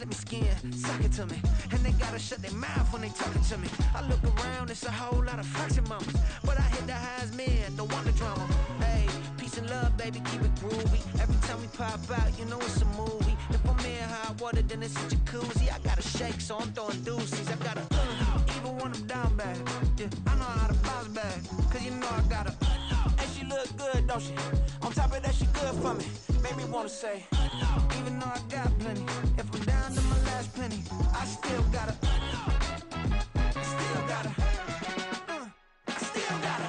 let me skin, suck it to me. And they gotta shut their mouth when they talking to me. I look around, it's a whole lot of flexing mamas, but I hit the highs, man, don't want the drama. Hey, peace and love, baby, keep it groovy. Every time we pop out, you know it's a movie. If I'm in hot water, then it's a jacuzzi. I gotta shake, so I'm throwing deuces. I gotta even when I'm down bad. Yeah, I know how to bounce back, cause you know I gotta and she look good, don't she? On top of that, she good for me. Made me wanna say, even though I got plenty, if I'm down to my last penny, I still gotta I still gotta I still gotta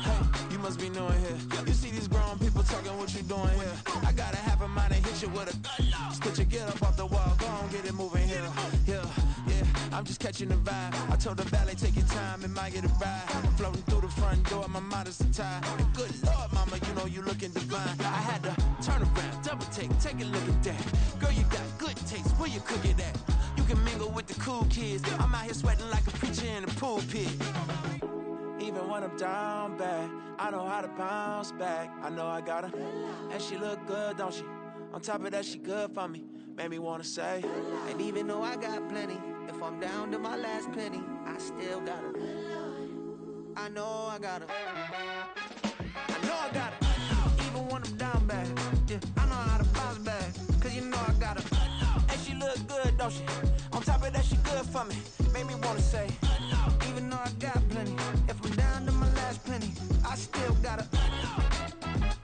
Hey, you must be knowing here. You see these grown people talking, what you doing here? I gotta have a mind and hit you with a put your get up off the wall, go on, get it moving here. Yeah, I'm just catching the vibe. I told the valet, take your time, it might get a ride. Floating through the front door, my mind is a tie. And good Lord, mama, you know you looking divine. I had to turn around, double take a look at that. Girl, you got good taste, where you cook it at? You can mingle with the cool kids. I'm out here sweating like a preacher in a pulpit. Even when I'm down bad, I know how to bounce back. I know I got her, and she look good, don't she? On top of that, she good for me. Made me wanna say, and even though I got plenty, if I'm down to my last penny, I still got her. I know I got her. I know I got her. Even when I'm down bad, yeah, I know how to bounce back, cause you know I got her. And she look good, don't she? On top of that, she good for me. Made me wanna say, even though I got plenty, if I'm down to my last penny, I still got her.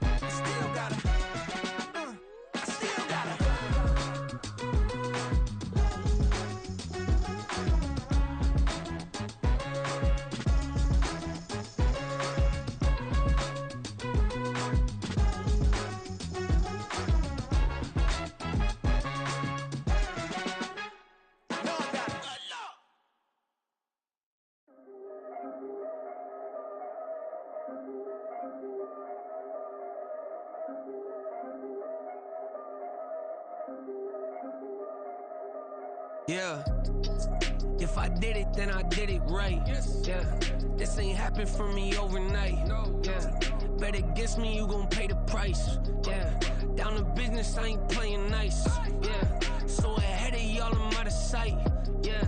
I still got her. Yeah, if I did it, then I did it right. Yeah, this ain't happened for me overnight. Yeah, bet against me, you gon' pay the price. Yeah, down to business, I ain't playing nice. Yeah, so ahead of y'all, I'm out of sight. Yeah,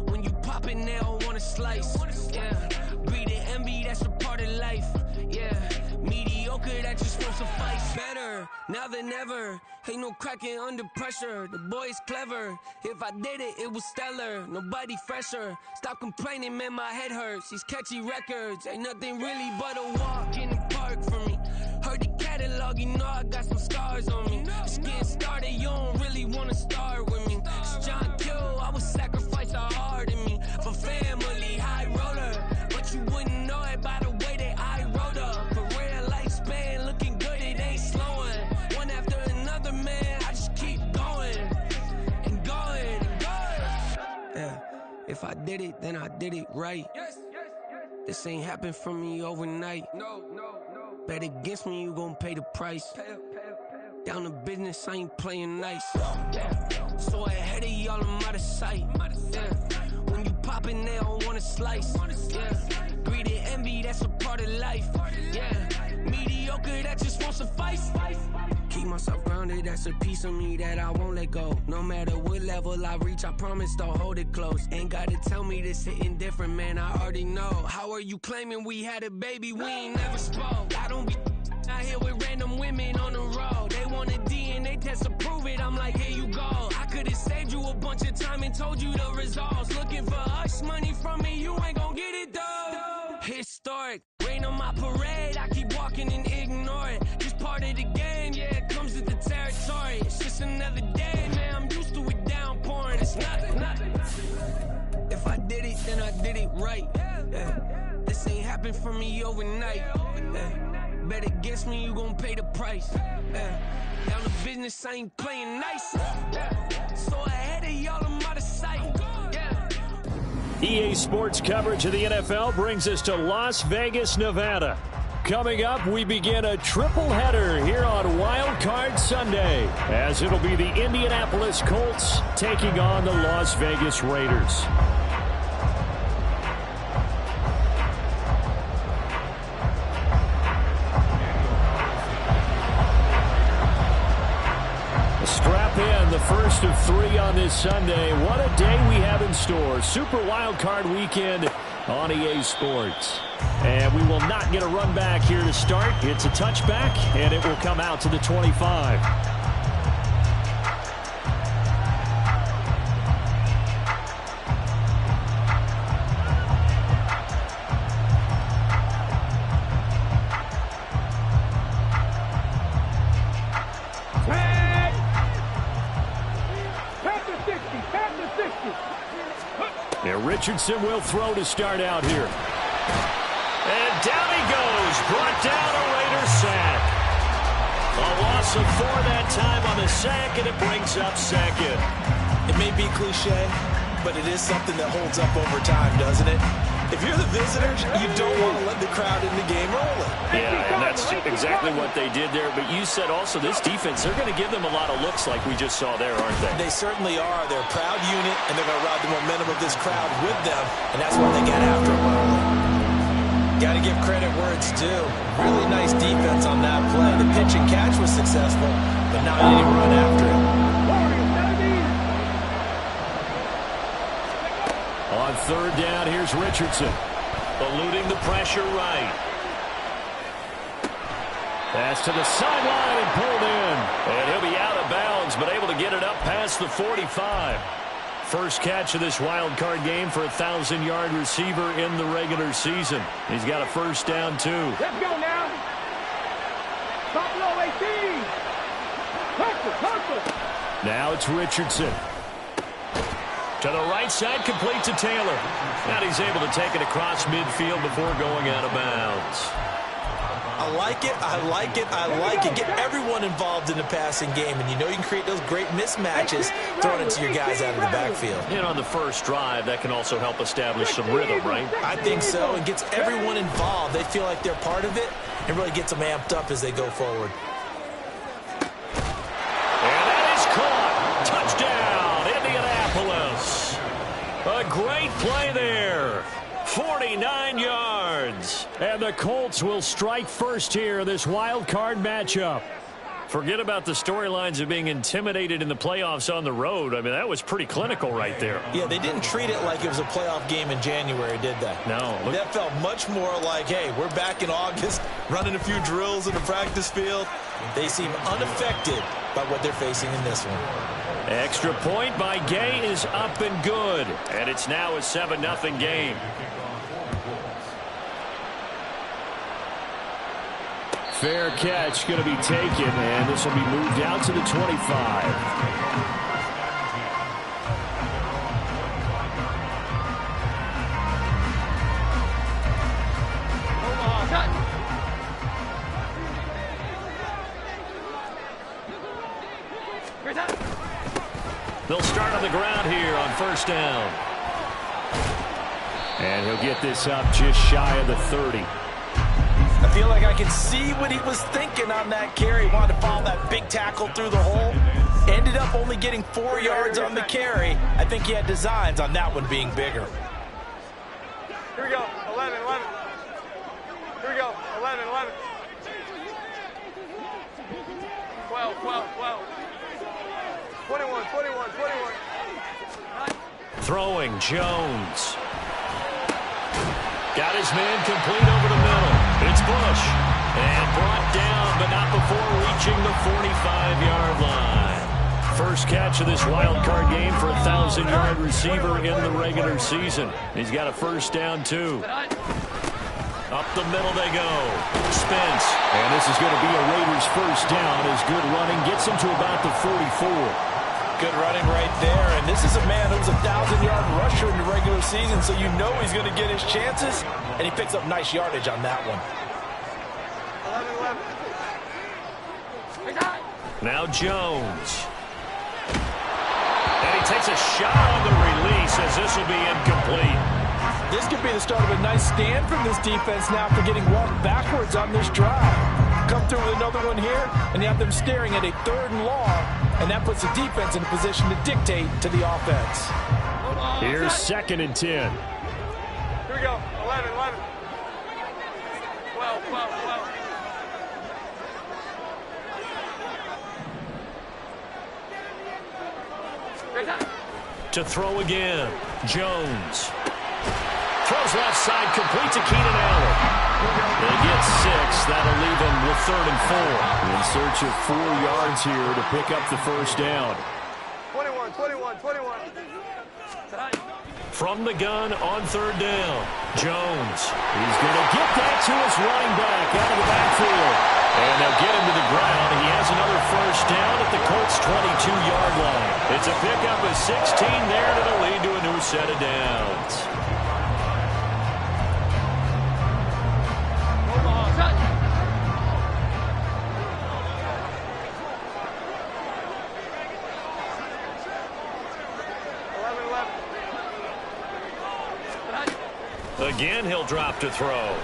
when you pop it, they don't wanna slice. Yeah, greed and envy, that's a part of life. Yeah, mediocre, that just won't suffice. Better now than ever. Ain't no cracking under pressure. The boy's clever. If I did it, it was stellar. Nobody fresher. Stop complaining, man, my head hurts. These catchy records ain't nothing really but a walk in the park for me. Heard the catalog, you know I got some scars on me. Just getting started, you don't really wanna start with me. It's John Kill, I would sacrifice a heart in me for family, high roller. But you wouldn't know it by the way that I wrote up. Career lifespan looking good, it ain't slowing. One after another, man, I just keep going and going and going. Yeah, if I did it, then I did it right. This ain't happened for me overnight. No. Bet against me, you gon' pay the price. Down to business, I ain't playing nice. Yeah, so ahead of y'all, I'm out of sight. Yeah, when you poppin', they don't wanna slice. Yeah, greed and envy, that's a part of life. Yeah, mediocre, that just won't suffice. Keep myself grounded, that's a piece of me that I won't let go. No matter what level I reach, I promise to hold it close. Ain't gotta tell me this hitting different, man, I already know. How are you claiming we had a baby, we ain't never spoke? I don't be out here with random women on the road. They want a DNA test to prove it, I'm like, here you go. I could've saved you a bunch of time and told you the results. Looking for hush money from me, you ain't gon' get it though. Historic, rain on my parade, I keep walking and ignore it. Just part of the game, yeah, it comes with the territory. It's just another day, man, I'm used to it downpouring. It's nothing. If I did it, then I did it right. Yeah. This ain't happened for me overnight. Yeah. Bet against me, you gon' pay the price. Yeah. Down to business, I ain't playing nice. Yeah. So ahead of y'all, I'm out of sight. EA Sports coverage of the NFL brings us to Las Vegas, Nevada. Coming up, we begin a triple header here on Wild Card Sunday, as it'll be the Indianapolis Colts taking on the Las Vegas Raiders. first of 3 on this Sunday. What a day we have in store. Super Wild Card Weekend on EA Sports. And we will not get a run back here to start. It's a touchback, and it will come out to the 25. And Richardson will throw to start out here. And down he goes. Brought down a Raiders sack. A loss of 4 that time on the sack, and it brings up second. It may be cliche, but it is something that holds up over time, doesn't it? If you're the visitors, you don't want to let the crowd in the game early. Yeah, and that's exactly what they did there. But you said also this defense, they're going to give them a lot of looks like we just saw there, aren't they? They certainly are. They're a proud unit, and they're going to ride the momentum of this crowd with them, and that's why they get after them early. Got to give credit where it's due. Really nice defense on that play. The pitch and catch was successful, but not any run after it. On third down, here's Richardson. Eluding the pressure right. Pass to the sideline and pulled in. And he'll be out of bounds, but able to get it up past the 45. First catch of this wild card game for a 1,000-yard receiver in the regular season. He's got a first down, too. Let's go now. Top low 18. Hustle. Now it's Richardson. To the right side, complete to Taylor. Now he's able to take it across midfield before going out of bounds. I like it. Get everyone involved in the passing game, and you know you can create those great mismatches throwing it to your guys out of the backfield. And on the first drive, that can also help establish some rhythm, right? I think so, and gets everyone involved. They feel like they're part of it, and really gets them amped up as they go forward. And that is caught. Touchdown, Indianapolis. A great play there. 49 yards. And the Colts will strike first here in this wild card matchup. Forget about the storylines of being intimidated in the playoffs on the road. I mean, that was pretty clinical right there. Yeah, they didn't treat it like it was a playoff game in January, did they? No. That felt much more like, hey, we're back in August, running a few drills in the practice field. They seem unaffected by what they're facing in this one. Extra point by Gay is up and good. And it's now a 7-0 game. Fair catch going to be taken, and this will be moved out to the 25. They'll start on the ground here on first down. And he'll get this up just shy of the 30. I feel like I can see what he was thinking on that carry. Wanted to follow that big tackle through the hole. Ended up only getting 4 yards on the carry. I think he had designs on that one being bigger. Here we go. 11. Here we go. 11. 12. 21. Throwing Jones. Got his man complete over the middle. It's Bush. And brought down, but not before reaching the 45-yard line. First catch of this wild card game for a 1,000-yard receiver in the regular season. He's got a first down, too. Up the middle they go. Spence. And this is going to be a Raiders first down as good running gets him to about the 44. Good running right there, and this is a man who's a 1,000-yard rusher in the regular season, so you know he's going to get his chances, and he picks up nice yardage on that one. 11. Now Jones. And he takes a shot on the release as this will be incomplete. This could be the start of a nice stand from this defense now for getting walked backwards on this drive. Come through with another one here, and you have them staring at a 3rd and long, and that puts the defense in a position to dictate to the offense. Here's 2nd and 10. Here we go. 11. 12. To throw again. Jones. Throws left side, complete to Keenan Allen. They get 6. That'll leave them with 3rd and 4. In search of 4 yards here to pick up the first down. 21. From the gun on 3rd down. Jones. He's going to get that to his running back out of the backfield. And they'll get him to the ground. He has another first down at the Colts' 22-yard line. It's a pickup of 16 there that'll lead to a new set of downs. Again, he'll drop to throw.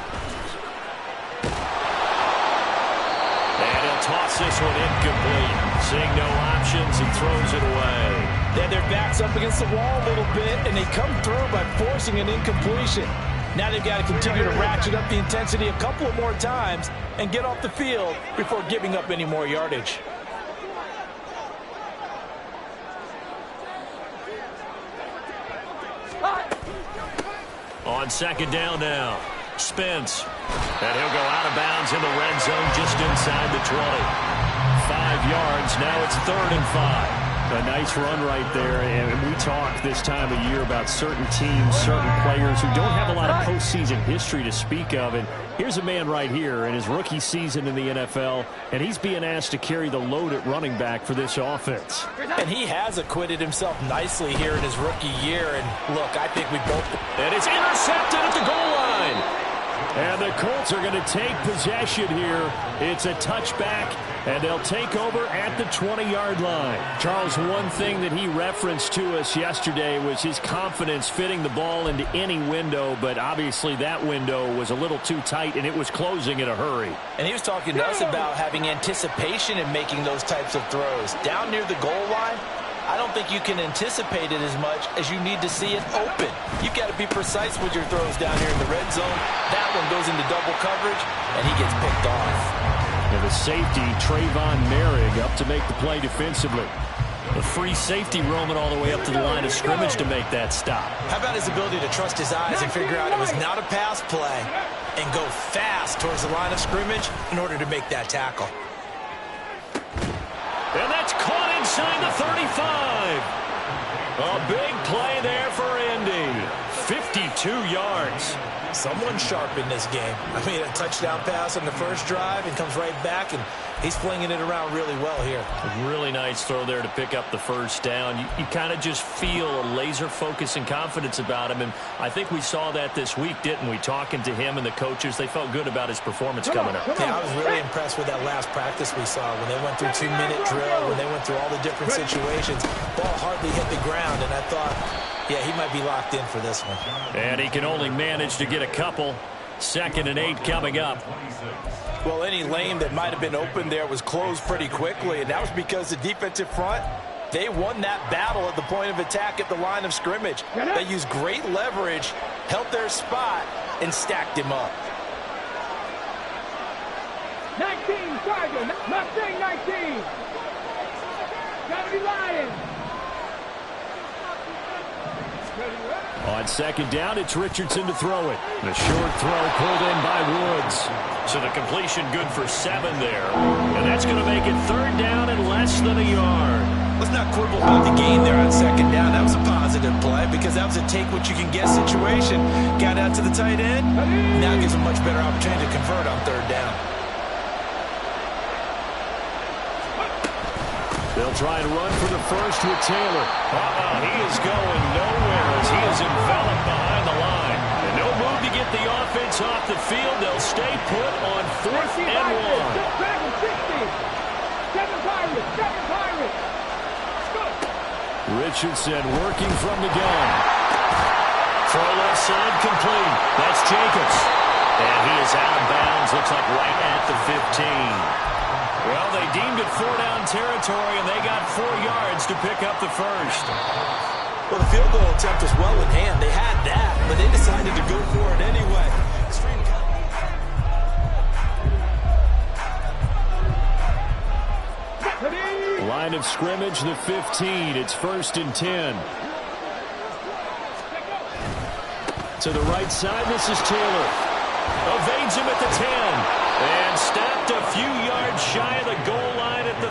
And he'll toss this one incomplete. Seeing no options, he throws it away. They had their backs up against the wall a little bit, and they come through by forcing an incompletion. Now they've got to continue to ratchet up the intensity a couple of more times and get off the field before giving up any more yardage. On 2nd down now, Spence. And he'll go out of bounds in the red zone just inside the 20. 5 yards, now it's 3rd and 5. A nice run right there, and we talk this time of year about certain teams, certain players who don't have a lot of postseason history to speak of, and here's a man right here in his rookie season in the NFL, and he's being asked to carry the load at running back for this offense. And he has acquitted himself nicely here in his rookie year, and look, I think we both... And it's intercepted at the goal line. And the Colts are going to take possession here. It's a touchback, and they'll take over at the 20-yard line. Charles, one thing that he referenced to us yesterday was his confidence fitting the ball into any window, but obviously that window was a little too tight, and it was closing in a hurry. And he was talking to us about having anticipation in making those types of throws. Down near the goal line, I don't think you can anticipate it as much as you need to see it open. You've got to be precise with your throws down here in the red zone. That one goes into double coverage, and he gets picked off. And the safety, Trayvon Merrick, up to make the play defensively. The free safety roaming all the way up to the line of scrimmage to make that stop. How about his ability to trust his eyes and figure out it was not a pass play and go fast towards the line of scrimmage in order to make that tackle. And that's caught inside the 35. A big play there for Indy. 52 yards. Someone sharp in this game. I mean, a touchdown pass on the first drive and comes right back, and he's flinging it around really well here. A really nice throw there to pick up the first down. You kind of just feel a laser focus and confidence about him, and I think we saw that this week, didn't we? Talking to him and the coaches, they felt good about his performance coming up. Yeah, I was really impressed with that last practice we saw when they went through 2-minute drill, when they went through all the different situations. Ball hardly hit the ground, and I thought, yeah, he might be locked in for this one. And he can only manage to get a couple. 2nd and 8 coming up. Well, any lane that might have been open there was closed pretty quickly, and that was because the defensive front, they won that battle at the point of attack at the line of scrimmage. They used great leverage, held their spot, and stacked him up. 19, Sergeant. Mustang 19. Gotta be lying. On 2nd down, it's Richardson to throw it. The short throw pulled in by Woods. So the completion good for 7 there. And that's going to make it 3rd down and less than a yard. Let's not quibble about the gain there on 2nd down. That was a positive play because that was a take-what-you-can-get situation. Got out to the tight end. Now gives a much better opportunity to convert on 3rd down. They'll try and run for the first with Taylor. He is going nowhere as he is enveloped behind the line. And no move to get the offense off the field. They'll stay put on 4th and 1. Richardson working from the gun. Throw left side complete. That's Jacobs. And he is out of bounds. Looks like right at the 15. Well, they deemed it 4-down territory, and they got 4 yards to pick up the first. Well, the field goal attempt was well in hand. They had that, but they decided to go for it anyway. Line of scrimmage, the 15. It's 1st and 10. To the right side, this is Taylor. Evades him at the 10. And stopped a few yards shy of the goal line at the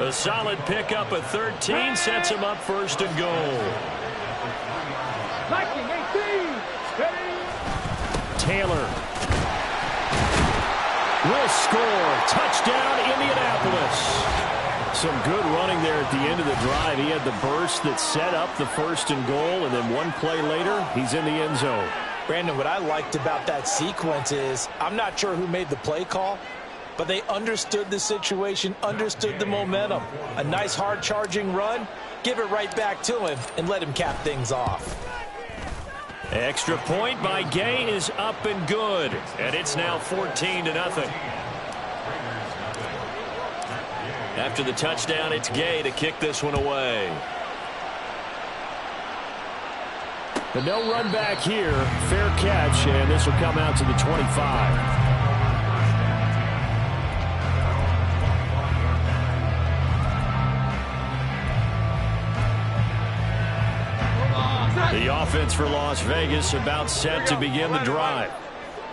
3. A solid pickup of 13 sets him up first and goal. Taylor will score. Touchdown, Indianapolis. Some good running there at the end of the drive. He had the burst that set up the first and goal, and then one play later, he's in the end zone. Brandon, what I liked about that sequence is I'm not sure who made the play call, but they understood the situation, understood the momentum. A nice hard-charging run, give it right back to him, and let him cap things off. Extra point by Gay is up and good, and it's now 14-0. After the touchdown, it's Gay to kick this one away. The no run back here, fair catch, and this will come out to the 25. The offense for Las Vegas about set to begin the drive.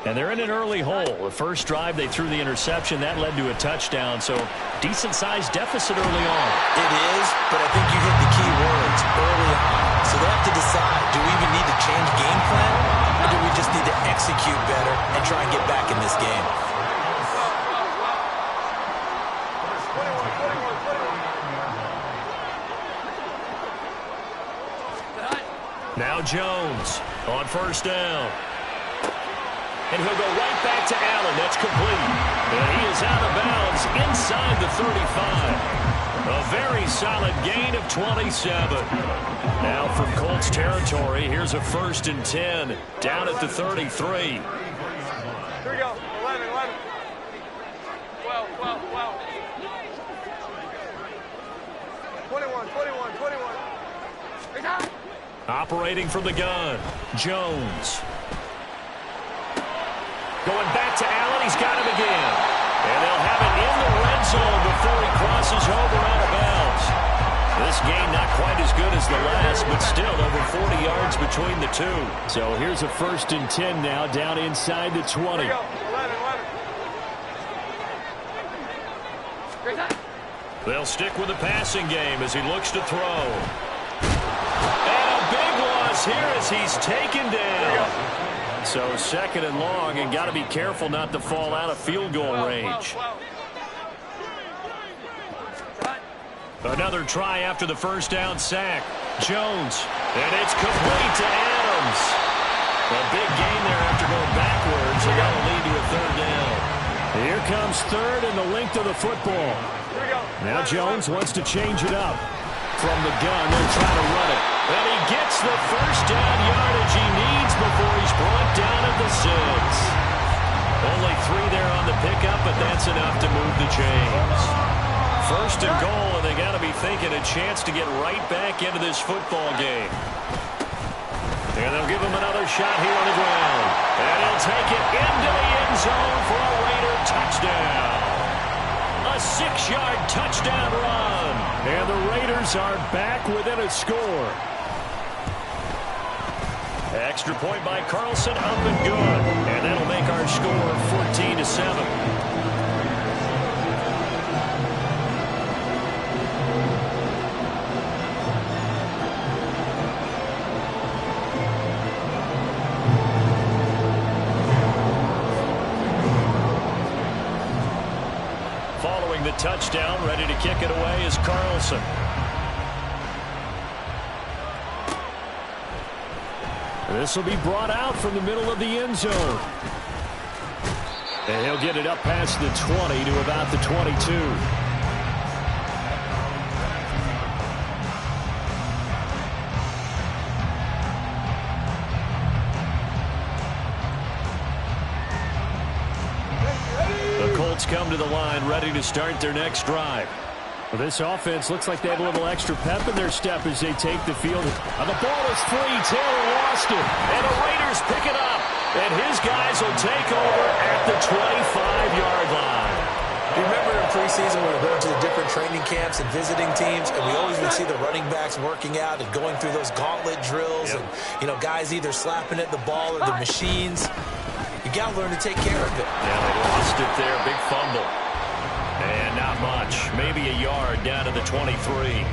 And they're in an early hole. The first drive, they threw the interception. That led to a touchdown, so decent-sized deficit early on. It is, but I think you hit the key words early on. So they have to decide, do we even need to change game plan, or do we just need to execute better and try and get back in this game? Now Jones on first down. And he'll go right back to Allen. That's complete. And he is out of bounds inside the 35. A very solid gain of 27. Now from Colts territory, here's a 1st and 10 down at the 33. Here we go. 11, 11. 12, 12, 12. 21, 21, 21. Operating from the gun, Jones. Going back to Allen, he's got him again. And they'll have it in the red zone before he crosses over out of bounds. This game not quite as good as the last, but still over 40 yards between the two. So here's a 1st and 10 now, down inside the 20. 11, 11. They'll stick with the passing game as he looks to throw. And a big loss here as he's taken down. So 2nd and long, and got to be careful not to fall out of field goal range. Another try after the first down sack. Jones, and it's complete to Adams. A big gain there after going backwards, and that'll lead to a 3rd down. Here comes 3rd and the length of the football. Now Jones wants to change it up. From the gun, they'll try to run it. And he gets the first down yardage he needs before he's brought down at the 6. Only 3 there on the pickup, but that's enough to move the chains. 1st and goal, and they got to be thinking a chance to get right back into this football game. And they'll give him another shot here on the ground. And he'll take it into the end zone for a Raider touchdown. A 6-yard touchdown run. And the Raiders are back within a score. Extra point by Carlson, up and good. And that'll make our score 14-7. Following the touchdown, ready to kick it away is Carlson. This will be brought out from the middle of the end zone. And he'll get it up past the 20 to about the 22. The Colts come to the line, ready to start their next drive. Well, this offense looks like they have a little extra pep in their step as they take the field. And the ball is free. Taylor lost it. And the Raiders pick it up. And his guys will take over at the 25-yard line. You remember in preseason, we were going to the different training camps and visiting teams, and we always would see the running backs working out and going through those gauntlet drills, and, you know, guys either slapping at the ball or the machines. You got to learn to take care of it. Yeah, they lost it there. Big fumble. And not much. Maybe a yard down to the 23.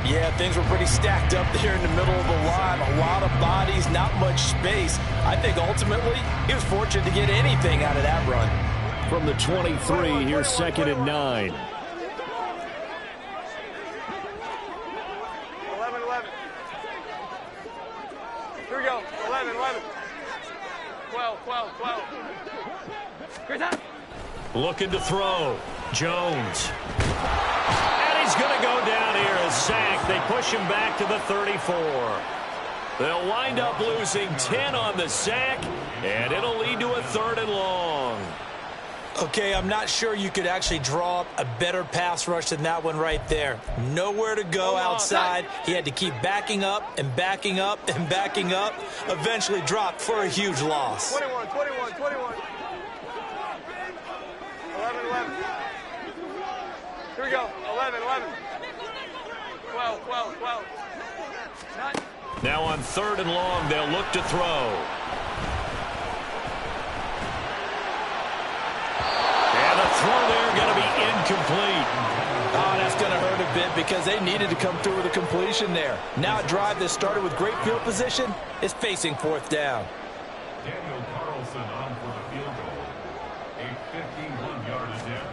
Yeah, things were pretty stacked up there in the middle of the line. A lot of bodies, not much space. I think ultimately he was fortunate to get anything out of that run. From the 23, here's 2nd and 9. 11. Here we go. 11. 12. Here's that. Looking to throw. Jones. And he's going to go down here. A sack. They push him back to the 34. They'll wind up losing 10 on the sack, and it'll lead to a 3rd and long. Okay, I'm not sure you could actually draw up a better pass rush than that one right there. Nowhere to go outside. He had to keep backing up and backing up and backing up. Eventually dropped for a huge loss. 21. 11. Here we go. 11. 12. Now on 3rd and long, they'll look to throw. And the throw there going to be incomplete. Oh, that's going to hurt a bit because they needed to come through with a completion there. Now a drive that started with great field position is facing 4th down. Daniel Carlson on for the field goal. A 51-yard attempt.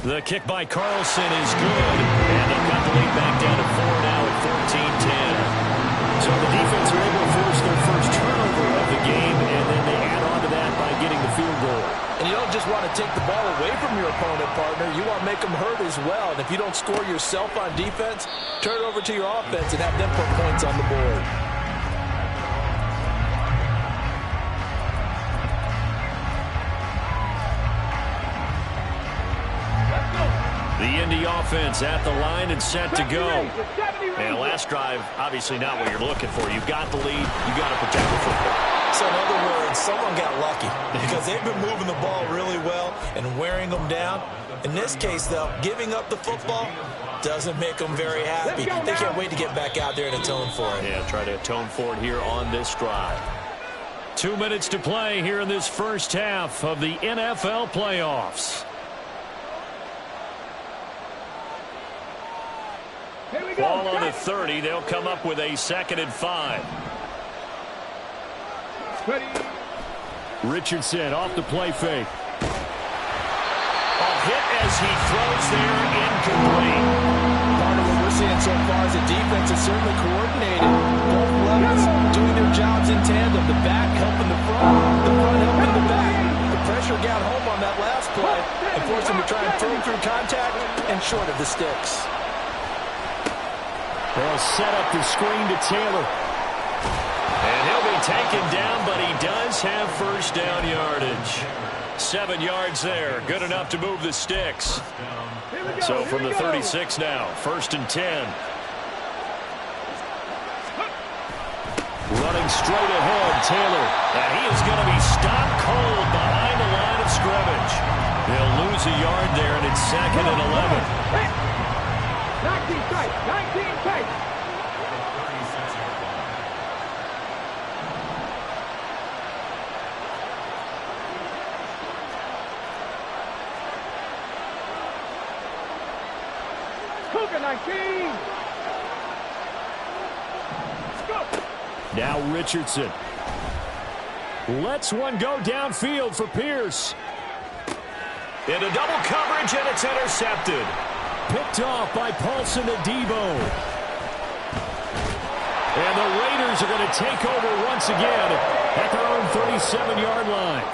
The kick by Carlson is good. And they've got the lead back down to 4 now at 14-10. So the defense are able to force their first turnover of the game, and then they add on to that by getting the field goal. And you don't just want to take the ball away from your opponent, partner. You want to make them hurt as well. And if you don't score yourself on defense, turn it over to your offense and have them put points on the board. The Indy offense at the line and set to go. And last drive, obviously not what you're looking for. You've got the lead. You've got to protect the football. So in other words, someone got lucky because they've been moving the ball really well and wearing them down. In this case, though, giving up the football doesn't make them very happy. They can't wait to get back out there and atone for it. Yeah, try to atone for it here on this drive. 2 minutes to play here in this first half of the NFL playoffs. Ball on the 30. They'll come up with a 2nd and 5. Richardson off the play fake. A hit as he throws there, incomplete. Part of what we're seeing so far is the defense is certainly coordinated. Both levels doing their jobs in tandem. The back helping the front helping the back. The pressure got home on that last play and forced him to try and throw through contact and short of the sticks. They'll set up the screen to Taylor. And he'll be taken down, but he does have first down yardage. 7 yards there. Good enough to move the sticks. So from the 36 now, 1st and 10. Running straight ahead, Taylor. And he is going to be stopped cold behind the line of scrimmage. They'll lose a yard there, and it's 2nd and 11. 19 tight. Cougar 19. Let's go. Now Richardson. Lets one go downfield for Pierce. Into double coverage, and it's intercepted. Picked off by Paulson Adebo. And the Raiders are going to take over once again at their own 37-yard line.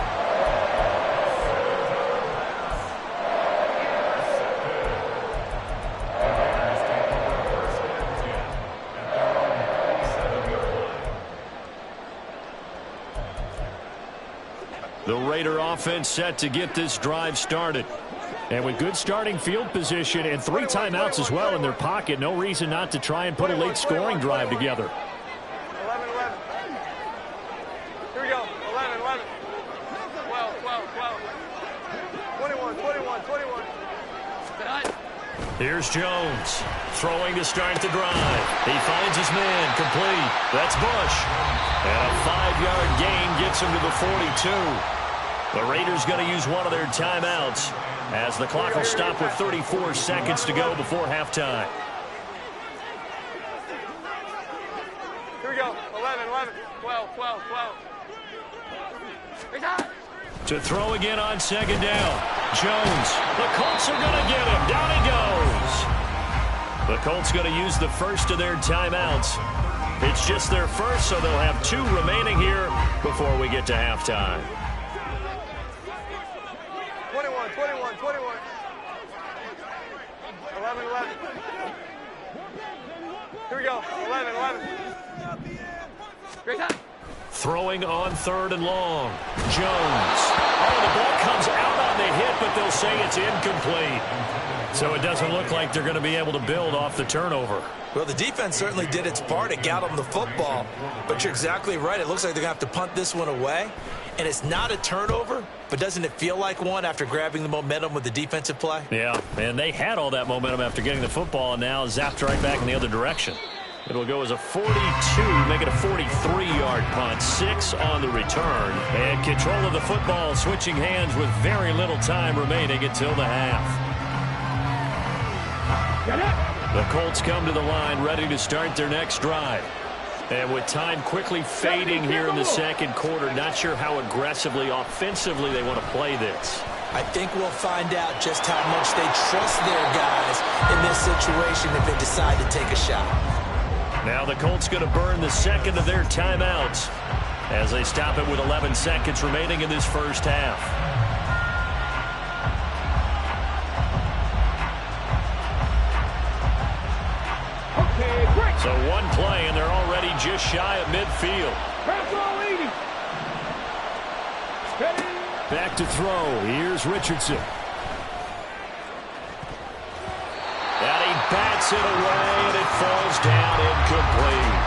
The Raider offense set to get this drive started. And with good starting field position and 3 timeouts as well in their pocket, no reason not to try and put a late scoring drive together. 11. Here we go. 11. 12. 21, 21, 21. Here's Jones, throwing to start the drive. He finds his man, complete. That's Bush. And a 5-yard gain gets him to the 42. The Raiders going to use one of their timeouts as the clock will stop with 34 seconds to go before halftime. Here we go. 11, 11, 12, 12, 12. To throw again on second down. Jones. The Colts are going to get him. Down he goes. The Colts going to use the first of their timeouts. It's just their first, so they'll have 2 remaining here before we get to halftime. 21, 21, 21. 11, 11. Here we go. 11, 11. Great time. Throwing on 3rd and long. Jones. Oh, the ball comes out on the hit, but they'll say it's incomplete. So it doesn't look like they're going to be able to build off the turnover. Well, the defense certainly did its part. It got them the football. But you're exactly right. It looks like they're going to have to punt this one away. And it's not a turnover, but doesn't it feel like one after grabbing the momentum with the defensive play? Yeah, and they had all that momentum after getting the football and now zapped right back in the other direction. It'll go as a 42, make it a 43-yard punt, 6 on the return. And control of the football switching hands with very little time remaining until the half. The Colts come to the line ready to start their next drive. And with time quickly fading here in the second quarter, not sure how aggressively, offensively they want to play this. I think we'll find out just how much they trust their guys in this situation if they decide to take a shot. Now the Colts going to burn the second of their timeouts as they stop it with 11 seconds remaining in this first half. Okay, break. So one play, and they're already just shy of midfield. Pass all 80. Steady. Back to throw. Here's Richardson. And he bats it away, and it falls down incomplete.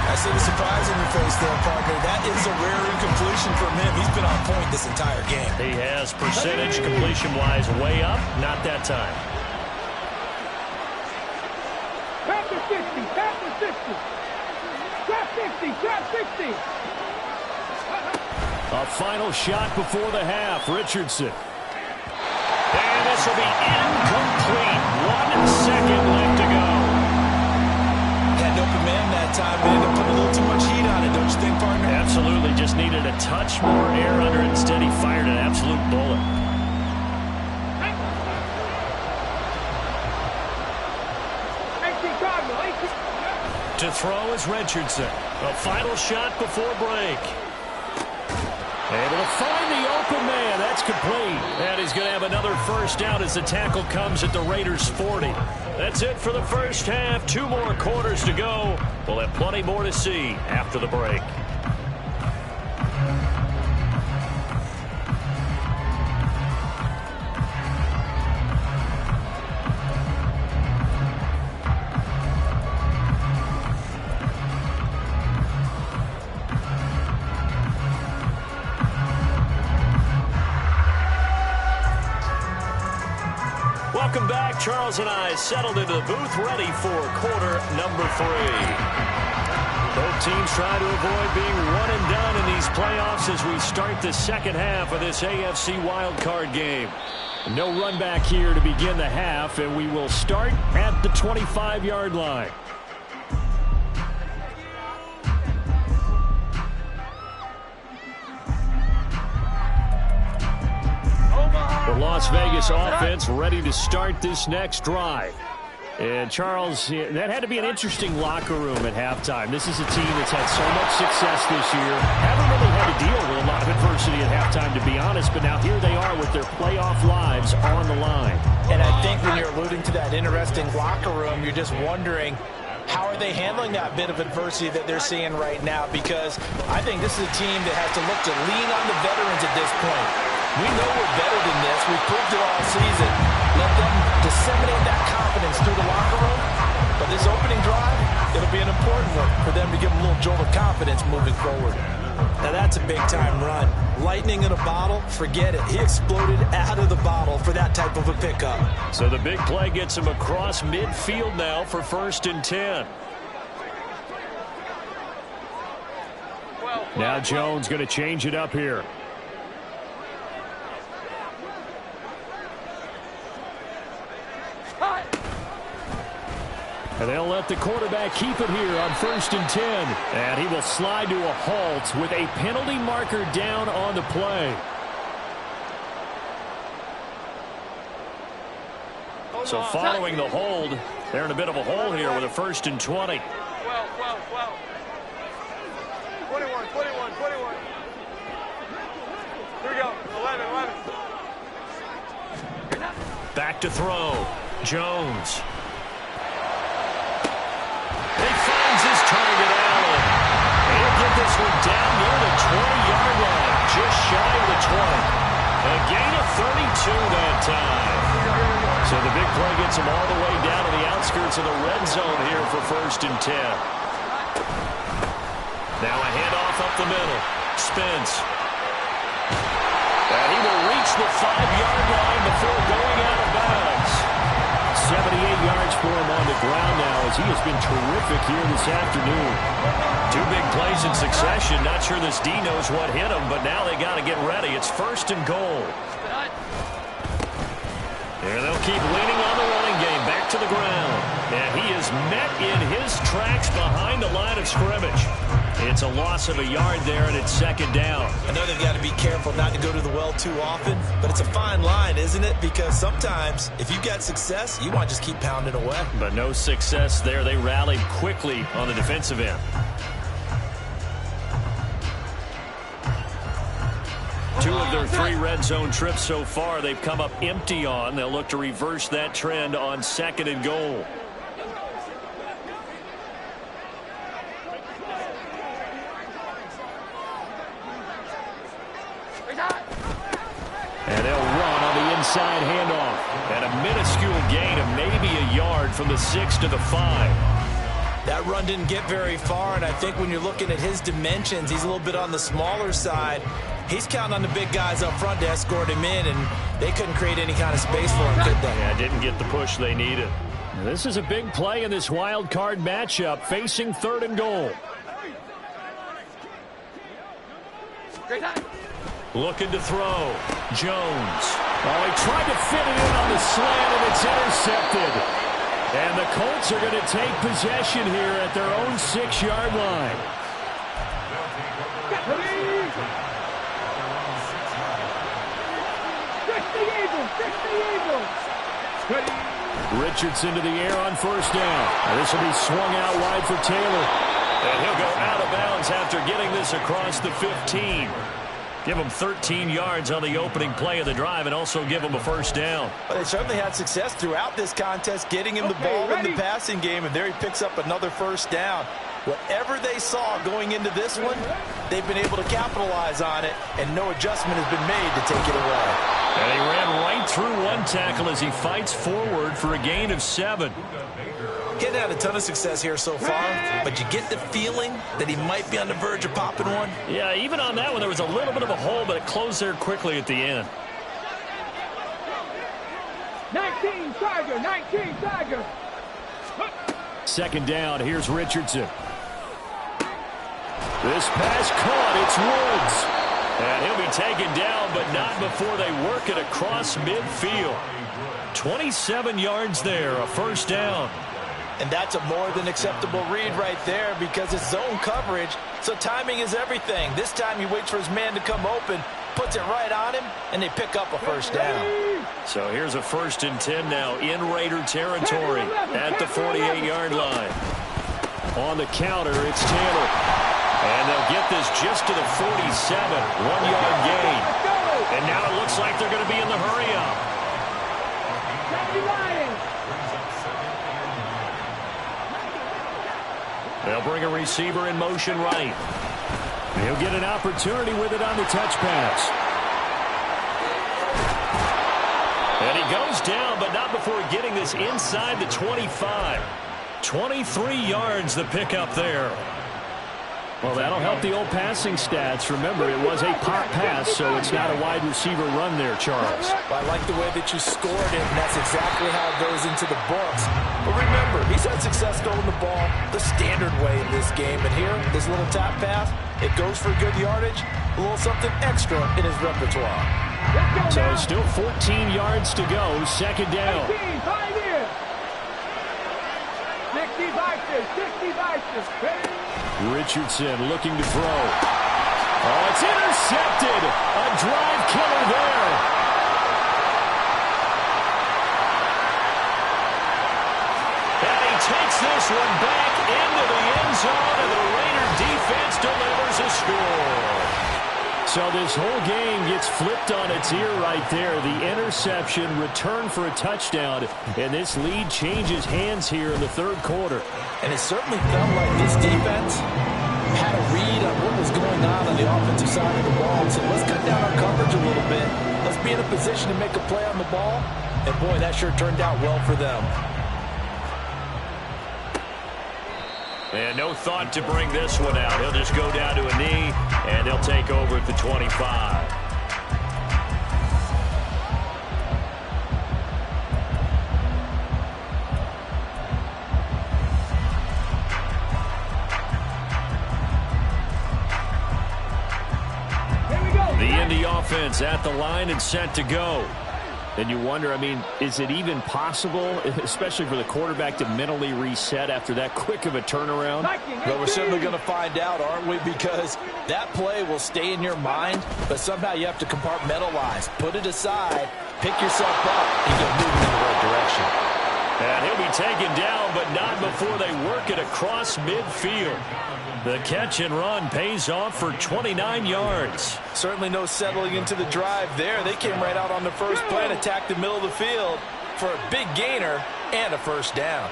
I see the surprise in your face there, partner. That is a rare incompletion from him. He's been on point this entire game. He has percentage completion-wise way up. Not that time. Pass to 60. Pass to 60. Trap 60. Trap 60. A final shot before the half. Richardson. And this will be incomplete. 1 second left to go. Had an open man that time, but ended up putting a little too much heat on it, don't you think, partner? Absolutely. Just needed a touch more air under it. Instead, he fired an absolute bullet. To throw is Richardson. A final shot before break. Able to find the open man. That's complete. And he's going to have another first down as the tackle comes at the Raiders' 40. That's it for the first half. 2 more quarters to go. We'll have plenty more to see after the break. Welcome back. Charles and I settled into the booth ready for quarter number 3. Both teams try to avoid being one and done in these playoffs as we start the second half of this AFC wildcard game. No run back here to begin the half, and we will start at the 25-yard line. The Las Vegas offense ready to start this next drive. And, Charles, that had to be an interesting locker room at halftime. This is a team that's had so much success this year. Haven't really had to deal with a lot of adversity at halftime, to be honest. But now here they are with their playoff lives on the line. And I think when you're alluding to that interesting locker room, you're just wondering, how are they handling that bit of adversity that they're seeing right now? Because I think this is a team that has to look to lean on the veterans at this point. We know we're better than this. We've proved it all season. Let them disseminate that confidence through the locker room. But this opening drive, it'll be an important one for them to give them a little jolt of confidence moving forward. Now that's a big-time run. Lightning in a bottle, forget it. He exploded out of the bottle for that type of a pickup. So the big play gets him across midfield now for 1st and 10. Now Jones going to change it up here. And they'll let the quarterback keep it here on 1st and 10. And he will slide to a halt with a penalty marker down on the play. So following the hold, they're in a bit of a hole here with a 1st and 20. 12. 21. Here we go. 11. Back to throw. Jones. He finds his target, Allen. He'll get this one down near the 20-yard line, just shy of the 20. A gain of 32 that time. So the big play gets him all the way down to the outskirts of the red zone here for 1st and 10. Now a handoff up the middle. Spence. And he will reach the 5-yard line before going out of bounds. 78 yards for him on the ground now as he has been terrific here this afternoon. 2 big plays in succession. Not sure this D knows what hit him, but now they got to get ready. It's 1st and goal. And they'll keep leaning on the running game back to the ground. And he is met in his tracks behind the line of scrimmage. It's a loss of a yard there, and it's 2nd down. I know they've got to be careful not to go to the well too often, but it's a fine line, isn't it? Because sometimes, if you've got success, you want to just keep pounding away. But no success there. They rallied quickly on the defensive end. Two of their 3 red zone trips so far they've come up empty on. They'll look to reverse that trend on 2nd and goal. And they'll run on the inside handoff. And a minuscule gain of maybe a yard from the 6 to the 5. That run didn't get very far, and I think when you're looking at his dimensions, he's a little bit on the smaller side. He's counting on the big guys up front to escort him in, and they couldn't create any kind of space for him, could they? Yeah, didn't get the push they needed. Now, this is a big play in this wild card matchup, facing 3rd and goal. Looking to throw. Jones. Oh, he tried to fit it in on the slant, and it's intercepted. And the Colts are going to take possession here at their own 6-yard line. Richardson to the air on 1st down. Now this will be swung out wide for Taylor. And he'll go out of bounds after getting this across the 15. Give him 13 yards on the opening play of the drive and also give him a 1st down. Well, they certainly had success throughout this contest getting him the ball in the passing game, and there he picks up another 1st down. Whatever they saw going into this one, they've been able to capitalize on it, and no adjustment has been made to take it away. And he ran right through one tackle as he fights forward for a gain of 7. He's had a ton of success here so far, but you get the feeling that he might be on the verge of popping one. Yeah, even on that one, there was a little bit of a hole, but it closed there quickly at the end. 19 Tiger, 19 Tiger. 2nd down, here's Richardson. This pass caught, it's Woods. And he'll be taken down, but not before they work it across midfield. 27 yards there, a 1st down. And that's a more than acceptable read right there because it's zone coverage, so timing is everything. This time he waits for his man to come open, puts it right on him, and they pick up a 1st down. So here's a 1st and 10 now in Raider territory at the 48-yard line. On the counter, it's Taylor. And they'll get this just to the 47, 1-yard gain. And now it looks like they're going to be in the hurry-up. They'll bring a receiver in motion right. He'll get an opportunity with it on the touch pass. And he goes down, but not before getting this inside the 25. 23 yards the pickup there. Well, that'll help the old passing stats. Remember, it was a pop pass, so it's not a wide receiver run there, Charles. I like the way that you scored it, and that's exactly how it goes into the books. But remember, he's had success throwing the ball the standard way in this game. And here, this little tap pass, it goes for good yardage, a little something extra in his repertoire. So still 14 yards to go, second down. 65. Richardson looking to throw. Oh, it's intercepted. A drive killer there. And he takes this one back into the end zone, and the Raider defense delivers a score. So this whole game gets flipped on its ear right there. The interception, return for a touchdown, and this lead changes hands here in the third quarter. And it certainly felt like this defense had a read on what was going on the offensive side of the ball. So let's cut down our coverage a little bit. Let's be in a position to make a play on the ball. And boy, that sure turned out well for them. And no thought to bring this one out. He'll just go down to a knee, and they'll take over at the 25. The Indy offense at the line and set to go. And you wonder, I mean, is it even possible, especially for the quarterback, to mentally reset after that quick of a turnaround? Well, we're certainly going to find out, aren't we? Because that play will stay in your mind, but somehow you have to compartmentalize. Put it aside, pick yourself up, and get moving in the right direction. And he'll be taken down, but not before they work it across midfield. The catch and run pays off for 29 yards. Certainly no settling into the drive there. They came right out on the first play and attacked the middle of the field for a big gainer and a first down.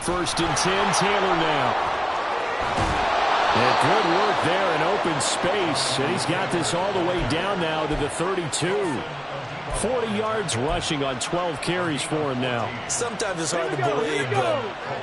First and 10, Taylor now. And good work there in open space. And he's got this all the way down now to the 32. 40 yards rushing on 12 carries for him now. Sometimes it's hard to believe, but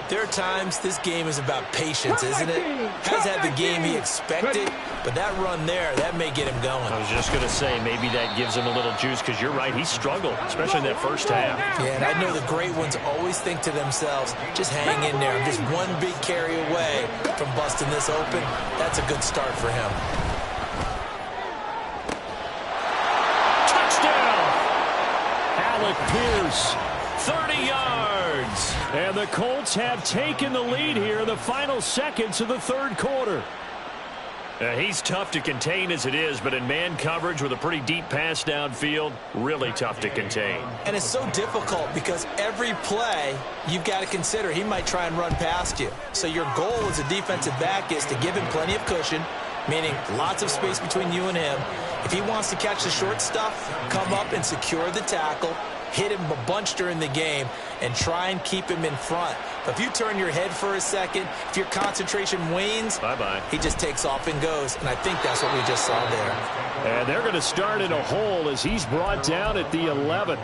there are times this game is about patience, isn't it? Has had the game he expected, but that run there, that may get him going. I was just going to say, maybe that gives him a little juice, because you're right, he struggled, especially in that first half. Yeah, and I know the great ones always think to themselves, just hang in there. I'm just one big carry away from busting this open. That's a good start for him. Pierce, 30 yards. And the Colts have taken the lead here in the final seconds of the third quarter. He's tough to contain as it is, but in man coverage with a pretty deep pass downfield, really tough to contain. And it's so difficult because every play you've got to consider he might try and run past you. So your goal as a defensive back is to give him plenty of cushion, meaning lots of space between you and him. If he wants to catch the short stuff, come up and secure the tackle, hit him a bunch during the game, and try and keep him in front. But if you turn your head for a second, if your concentration wanes, bye-bye. He just takes off and goes, and I think that's what we just saw there. And they're going to start in a hole as he's brought down at the 11.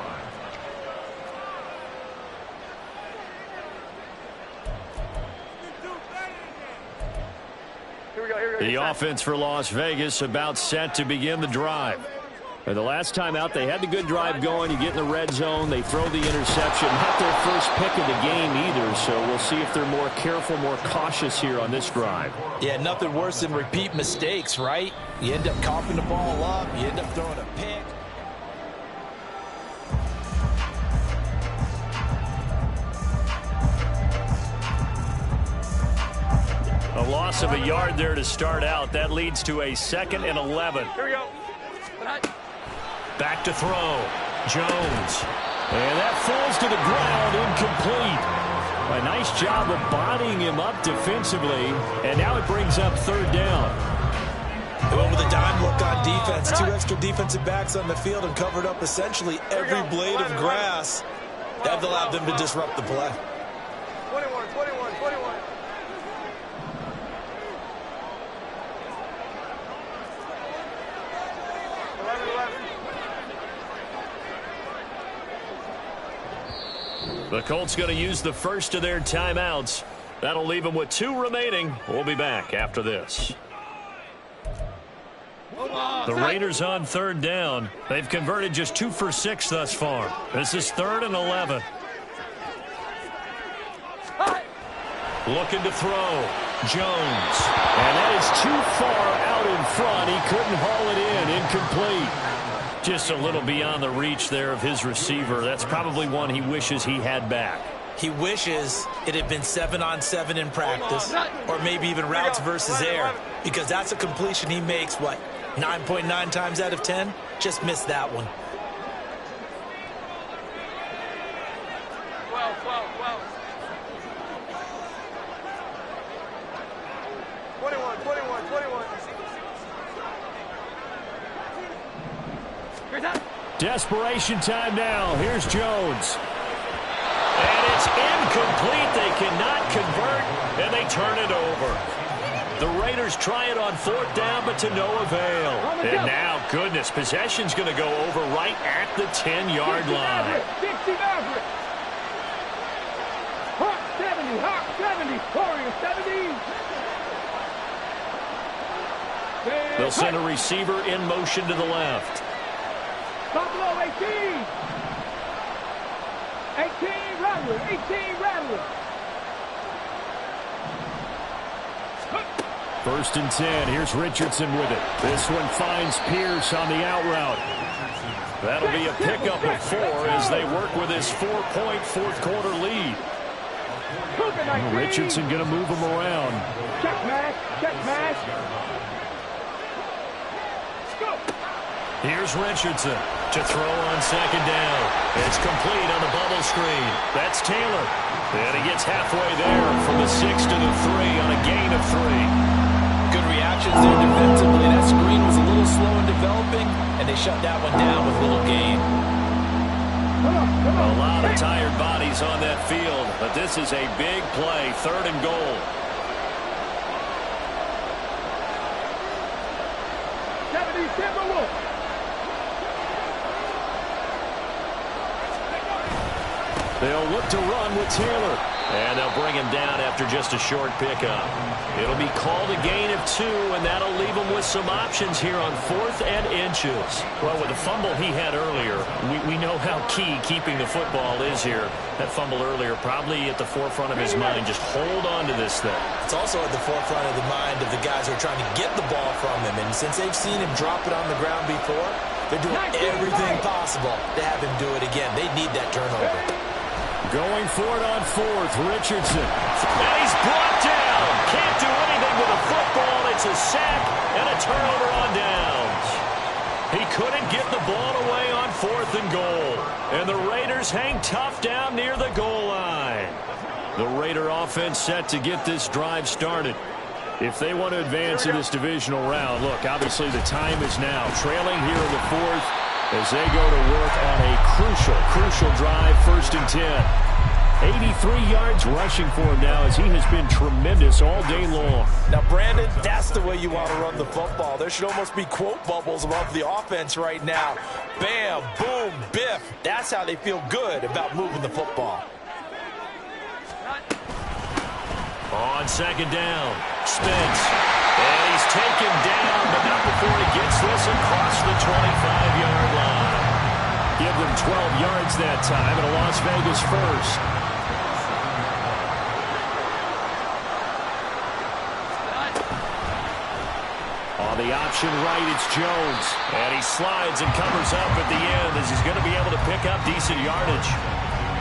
The offense for Las Vegas about set to begin the drive. And the last time out, they had the good drive going. You get in the red zone, they throw the interception. Not their first pick of the game either, so we'll see if they're more careful, more cautious here on this drive. Yeah, nothing worse than repeat mistakes, right? You end up coughing the ball up, you end up throwing a pick. A loss of a yard there to start out. That leads to a 2nd and 11. Here we go. Back to throw. Jones. And that falls to the ground, incomplete. A nice job of bodying him up defensively. And now it brings up 3rd down. They went with a dime look on defense. 2 extra defensive backs on the field and covered up essentially every blade of grass. That allowed them to disrupt the play. 21, 21, 21. The Colts going to use the first of their timeouts. That'll leave him with 2 remaining. We'll be back after this. The Raiders on 3rd down. They've converted just 2 for 6 thus far. This is 3rd and 11. Looking to throw. Jones. And that is too far out in front. He couldn't haul it in. Incomplete. Just a little beyond the reach there of his receiver. That's probably one he wishes he had back. He wishes it had been 7-on-7 in practice, or maybe even routes versus air, because that's a completion he makes, what, 9.9 times out of 10? Just missed that one. 12. 21. Desperation time now. Here's Jones. And it's incomplete. They cannot convert, and they turn it over. The Raiders try it on 4th down, but to no avail. And now, goodness, possession's going to go over right at the 10-yard line. 60 Maverick. Hawk 70, Warrior 70. They'll send a receiver in motion to the left. Buffalo 18. 18 Rattler. 1st and 10. Here's Richardson with it. This one finds Pierce on the out route. That'll be a pickup of 4 as they work with his 4-point 4th quarter lead. Richardson going to move him around. Check mash. Here's Richardson to throw on 2nd down. It's complete on the bubble screen. That's Taylor. And he gets halfway there from the 6 to the 3 on a gain of 3. Good reactions there defensively. That screen was a little slow in developing, and they shut that one down with little gain. A lot of tired bodies on that field, but this is a big play, 3rd and goal. 70 Timberwolves. They'll look to run with Taylor. And they'll bring him down after just a short pickup. It'll be called a gain of 2, and that'll leave him with some options here on 4th and inches. Well, with the fumble he had earlier, we know how key keeping the football is here. That fumble earlier probably at the forefront of his mind. Just hold on to this thing. It's also at the forefront of the mind of the guys who are trying to get the ball from him. And since they've seen him drop it on the ground before, they're doing everything possible to have him do it again. They need that turnover. Going for it on 4th, Richardson. And he's brought down. Can't do anything with a football. It's a sack and a turnover on downs. He couldn't get the ball away on 4th and goal. And the Raiders hang tough down near the goal line. The Raider offense set to get this drive started. If they want to advance in this divisional round, look, obviously the time is now. Trailing here in the 4th. As they go to work on a crucial drive, 1st and 10. 83 yards rushing for him now as he has been tremendous all day long. Now, Brandon, that's the way you want to run the football. There should almost be quote bubbles above the offense right now. Bam, boom, biff. That's how they feel good about moving the football. On 2nd down, Spence. And he's taken down, but not before he gets this across the 25-yard line. Give them 12 yards that time, and a Las Vegas first. On the option right, it's Jones. And he slides and covers up at the end as he's going to be able to pick up decent yardage.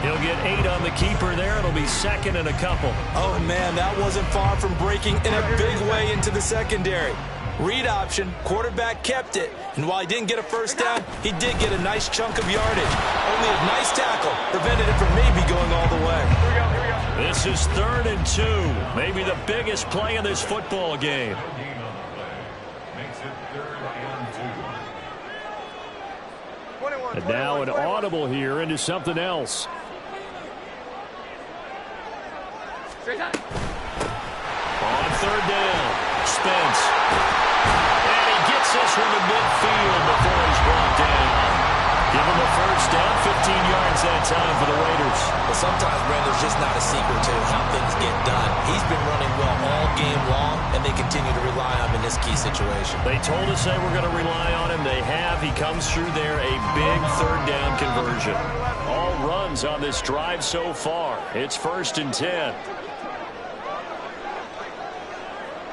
He'll get 8 on the keeper there. It'll be 2nd and a couple. Oh, man, that wasn't far from breaking in a big way into the secondary. Read option, quarterback kept it. And while he didn't get a first down, he did get a nice chunk of yardage. Only a nice tackle prevented it from maybe going all the way. Here we go. This is 3rd and 2. Maybe the biggest play in this football game. Makes it 3rd and 2. 21, And now an audible here into something else. On 3rd down, Spence. And he gets this from the midfield before he's brought down. Give him a first down, 15 yards that time for the Raiders. But sometimes, Brandon, there's just not a secret to how things get done. He's been running well all game long, and they continue to rely on him in this key situation. They told us they were going to rely on him. They have. He comes through there, a big third down conversion. All runs on this drive so far. It's 1st and 10.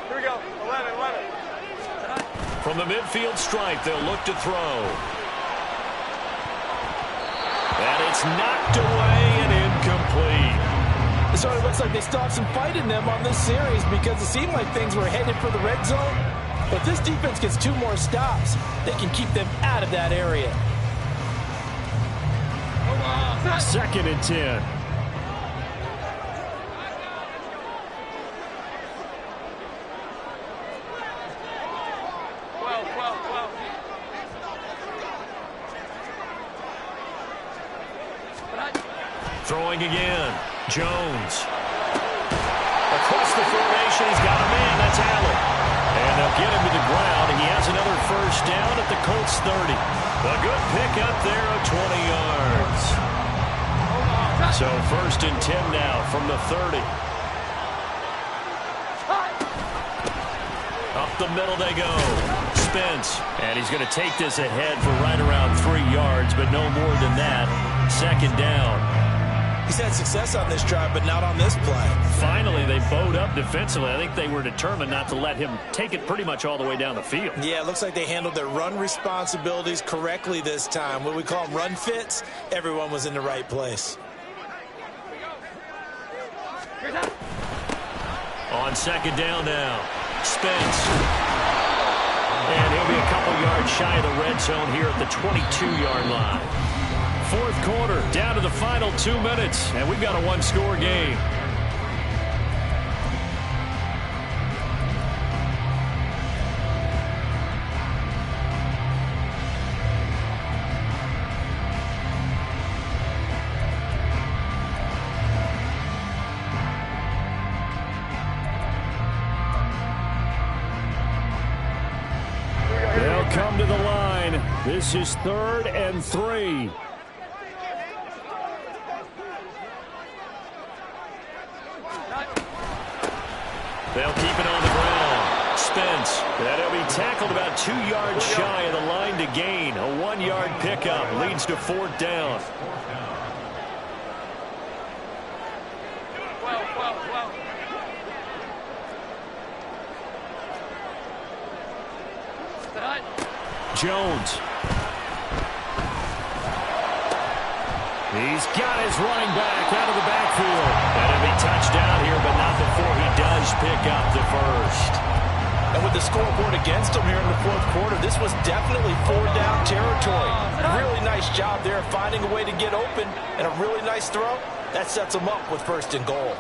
Here we go. 11. From the midfield stripe, they'll look to throw. And it's knocked away and incomplete. So it looks like they still have some fight in them on this series because it seemed like things were headed for the red zone. But this defense gets 2 more stops. They can keep them out of that area. 2nd and 10. Throwing again. Jones. Across the formation, he's got a man. That's Allen. And they'll get him to the ground. He has another 1st down at the Colts 30. A good pickup there of 20 yards. So 1st and 10 now from the 30. Up the middle they go. Spence. And he's going to take this ahead for right around 3 yards, but no more than that. 2nd down. He's had success on this drive, but not on this play. Finally, they bowed up defensively. I think they were determined not to let him take it pretty much all the way down the field. Yeah, it looks like they handled their run responsibilities correctly this time. What we call them run fits, everyone was in the right place. On 2nd down now, Spence. And he'll be a couple yards shy of the red zone here at the 22-yard line. 4th quarter, down to the final 2 minutes, and we've got a 1-score game. They'll come to the line. This is 3rd and 3. They'll keep it on the ground. Spence. That'll be tackled about 2 yards shy of the line to gain. A 1-yard pickup leads to 4th down. Jones. He's got his running back out of the backfield. That'll be touchdown here, but not before he does pick up the 1st. And with the scoreboard against him here in the 4th quarter, this was definitely 4-down territory. Really nice job there of finding a way to get open, and a really nice throw. That sets him up with 1st and goal.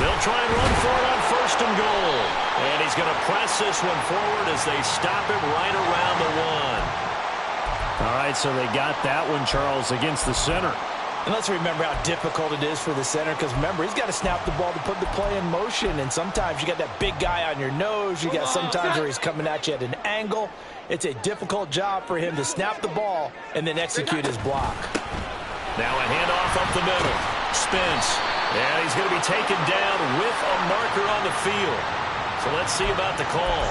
They'll try and run for it on 1st and goal. And he's going to press this one forward as they stop him right around the 1. All right, so they got that one, Charles, against the center. And let's remember how difficult it is for the center, because remember, he's got to snap the ball to put the play in motion, and sometimes you got that big guy on your nose. You got sometimes where he's coming at you at an angle. It's a difficult job for him to snap the ball and then execute his block. Now a handoff up the middle. Spence. And he's going to be taken down with a marker on the field. So let's see about the call.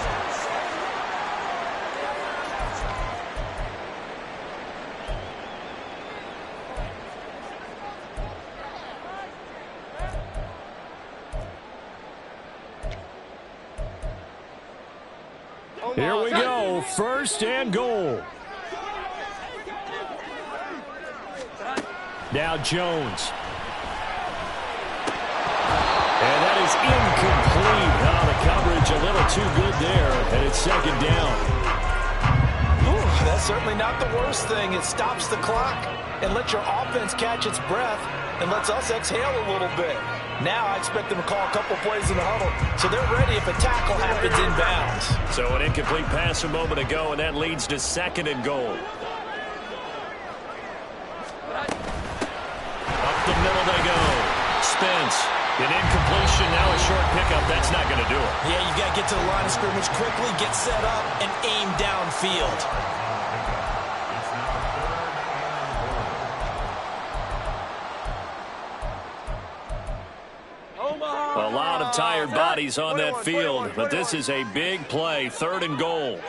Here we go. 1st and goal. Now Jones. And that is incomplete. Oh, the coverage a little too good there, and it's 2nd down. Ooh, that's certainly not the worst thing. It stops the clock and lets your offense catch its breath and lets us exhale a little bit. Now I expect them to call a couple plays in the huddle, so they're ready if a tackle happens inbounds. So an incomplete pass a moment ago, and that leads to 2nd and goal. Up the middle they go. Spence. An incompletion, now a short pickup. That's not going to do it. Yeah, you've got to get to the line of scrimmage quickly, get set up, and aim downfield. A lot of tired bodies on that field, but this is a big play, 3rd and goal.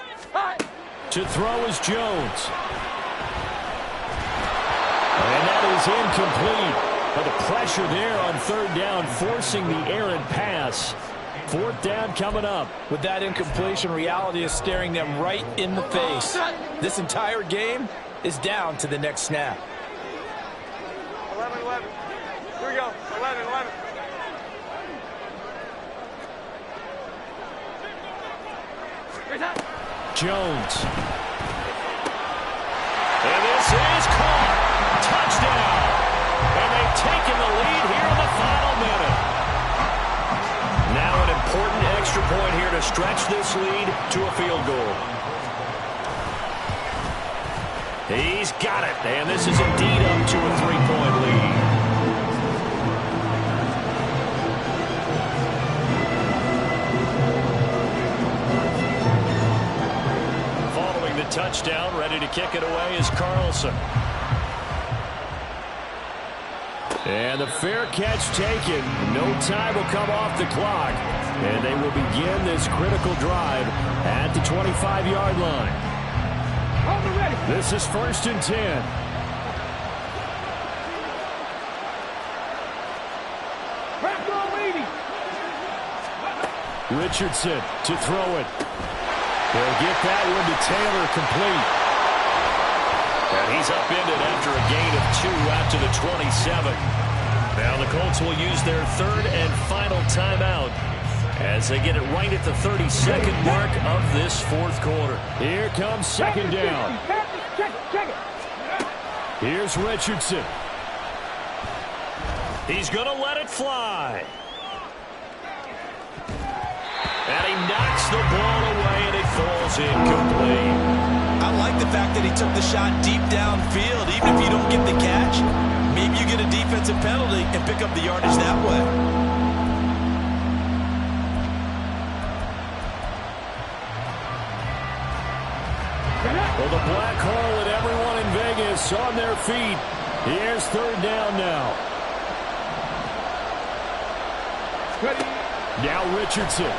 To throw is Jones. And that is incomplete. But the pressure there on 3rd down, forcing the errant pass. 4th down coming up. With that incompletion, reality is staring them right in the face. This entire game is down to the next snap. 11-11. Here we go. 11-11. Jones. And this is caught. Touchdown. And they've taken the lead here in the final minute. Now an important extra point here to stretch this lead to a field goal. He's got it. And this is indeed up to a 3-point lead. Touchdown, ready to kick it away is Carlson. And the fair catch taken. No time will come off the clock. And they will begin this critical drive at the 25-yard line. This is 1st and 10. Richardson to throw it. They'll get that one to Taylor, complete. And he's upended after a gain of 2 out to the 27. Now the Colts will use their 3rd and final timeout as they get it right at the 32nd mark of this 4th quarter. Here comes 2nd down. Here's Richardson. He's going to let it fly. And he knocks the ball away, and it falls incomplete. I like the fact that he took the shot deep downfield. Even if you don't get the catch, maybe you get a defensive penalty and pick up the yardage that way. Well, the black hole and everyone in Vegas on their feet. Here's 3rd down now. Now Richardson.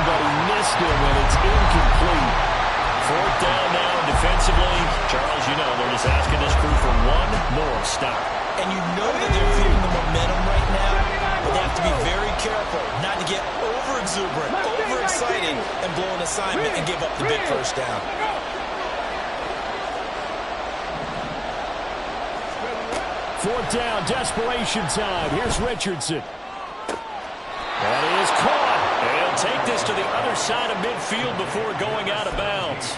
But he missed him, and it's incomplete. 4th down now defensively. Charles, you know, they're just asking this crew for one more stop. And you know that they're feeling the momentum right now, but they have to be very careful not to get over-exuberant, over-excited, and blow an assignment and give up the big 1st down. Fourth down, desperation time. Here's Richardson. That is caught. They'll take this to the other side of midfield before going out of bounds.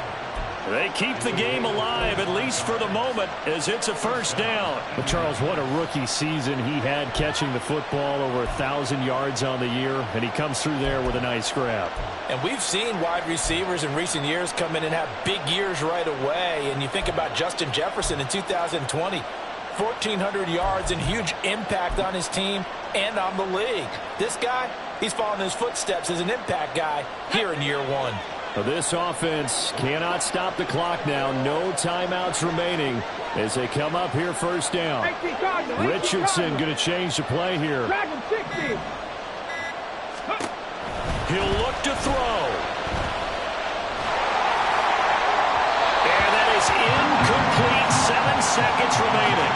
They keep the game alive, at least for the moment, as it's a 1st down. But Charles, what a rookie season he had, catching the football, over 1,000 yards on the year, and he comes through there with a nice grab. And we've seen wide receivers in recent years come in and have big years right away. And you think about Justin Jefferson in 2020, 1,400 yards and huge impact on his team and on the league. This guy, he's following his footsteps as an impact guy here in year 1. This offense cannot stop the clock now. No timeouts remaining as they come up here 1st down. Richardson going to change the play here. He'll look to throw. And that is incomplete. 7 seconds remaining.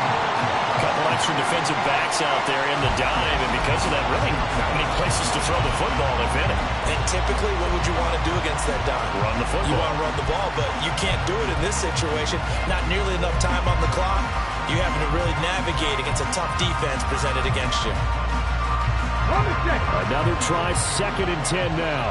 A couple extra defensive backs out there in the dime, and because of that, really not many places to throw the football, if any. And typically, what would you want to do against that dime? Run the football. You want to run the ball, but you can't do it in this situation. Not nearly enough time on the clock. You're having to really navigate against a tough defense presented against you. Another try, 2nd and 10 now.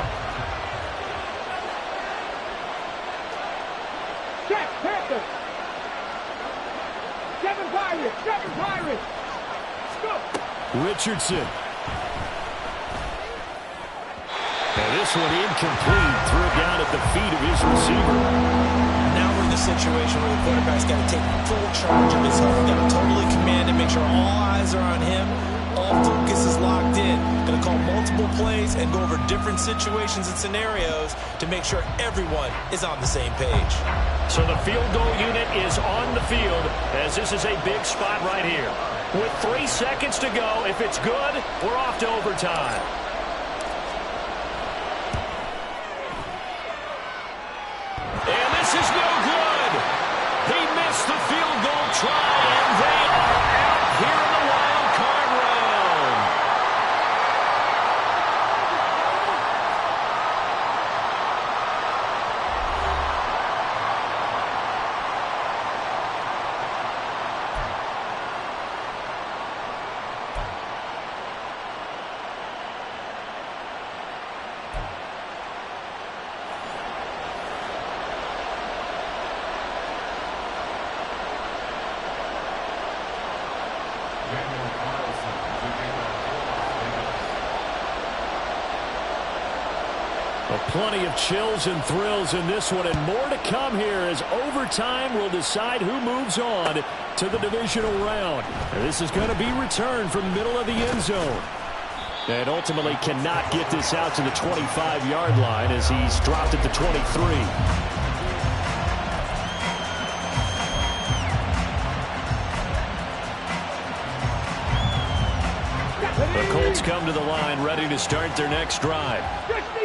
Richardson. And this one incomplete. Threw it down at the feet of his receiver. Now we're in the situation where the quarterback's got to take full charge of his home. Got to totally command it, make sure all eyes are on him. All focus is locked in. Going to call multiple plays and go over different situations and scenarios to make sure everyone is on the same page. So the field goal unit is on the field as this is a big spot right here. With 3 seconds to go, if it's good, we're off to overtime. And this is no good. He missed the field goal try, and they are out here in the wild card round. Plenty of chills and thrills in this one, and more to come here as overtime will decide who moves on to the divisional round. And this is going to be returned from the middle of the end zone. And ultimately cannot get this out to the 25-yard line as he's dropped at the 23. The Colts come to the line ready to start their next drive.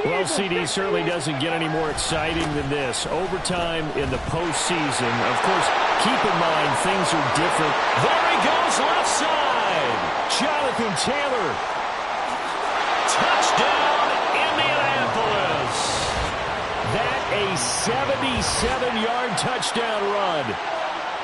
Well, CD certainly doesn't get any more exciting than this. Overtime in the postseason. Of course, keep in mind things are different. There he goes left side. Jonathan Taylor. Touchdown, Indianapolis. That a 77-yard touchdown run.